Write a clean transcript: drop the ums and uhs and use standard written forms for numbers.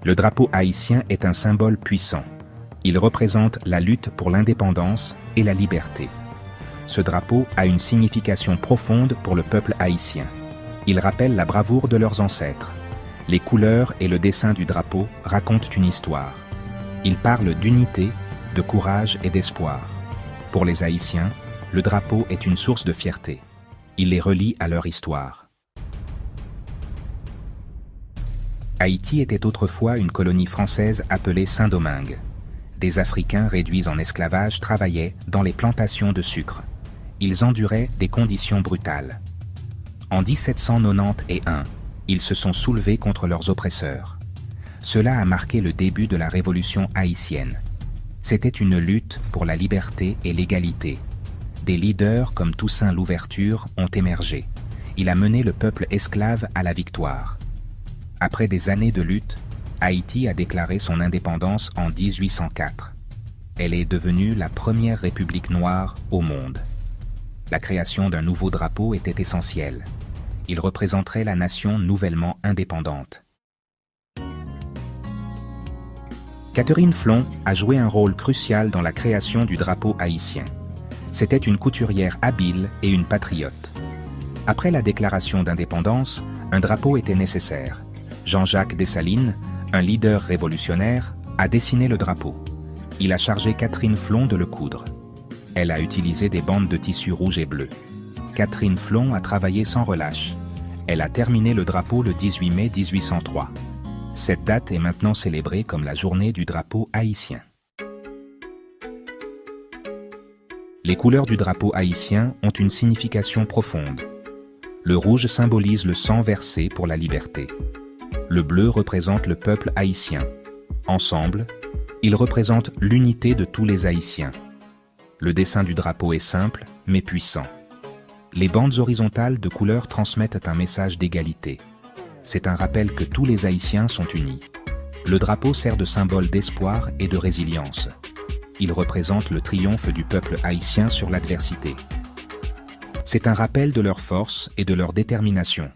Le drapeau haïtien est un symbole puissant. Il représente la lutte pour l'indépendance et la liberté. Ce drapeau a une signification profonde pour le peuple haïtien. Il rappelle la bravoure de leurs ancêtres. Les couleurs et le dessin du drapeau racontent une histoire. Il parle d'unité, de courage et d'espoir. Pour les Haïtiens, le drapeau est une source de fierté. Il les relie à leur histoire. Haïti était autrefois une colonie française appelée Saint-Domingue. Des Africains réduits en esclavage travaillaient dans les plantations de sucre. Ils enduraient des conditions brutales. En 1791, ils se sont soulevés contre leurs oppresseurs. Cela a marqué le début de la révolution haïtienne. C'était une lutte pour la liberté et l'égalité. Des leaders comme Toussaint Louverture ont émergé. Il a mené le peuple esclave à la victoire. Après des années de lutte, Haïti a déclaré son indépendance en 1804. Elle est devenue la première république noire au monde. La création d'un nouveau drapeau était essentielle. Il représenterait la nation nouvellement indépendante. Catherine Flon a joué un rôle crucial dans la création du drapeau haïtien. C'était une couturière habile et une patriote. Après la déclaration d'indépendance, un drapeau était nécessaire. Jean-Jacques Dessalines, un leader révolutionnaire, a dessiné le drapeau. Il a chargé Catherine Flon de le coudre. Elle a utilisé des bandes de tissu rouge et bleu. Catherine Flon a travaillé sans relâche. Elle a terminé le drapeau le 18 mai 1803. Cette date est maintenant célébrée comme la journée du drapeau haïtien. Les couleurs du drapeau haïtien ont une signification profonde. Le rouge symbolise le sang versé pour la liberté. Le bleu représente le peuple haïtien. Ensemble, ils représentent l'unité de tous les Haïtiens. Le dessin du drapeau est simple, mais puissant. Les bandes horizontales de couleurs transmettent un message d'égalité. C'est un rappel que tous les Haïtiens sont unis. Le drapeau sert de symbole d'espoir et de résilience. Il représente le triomphe du peuple haïtien sur l'adversité. C'est un rappel de leur force et de leur détermination.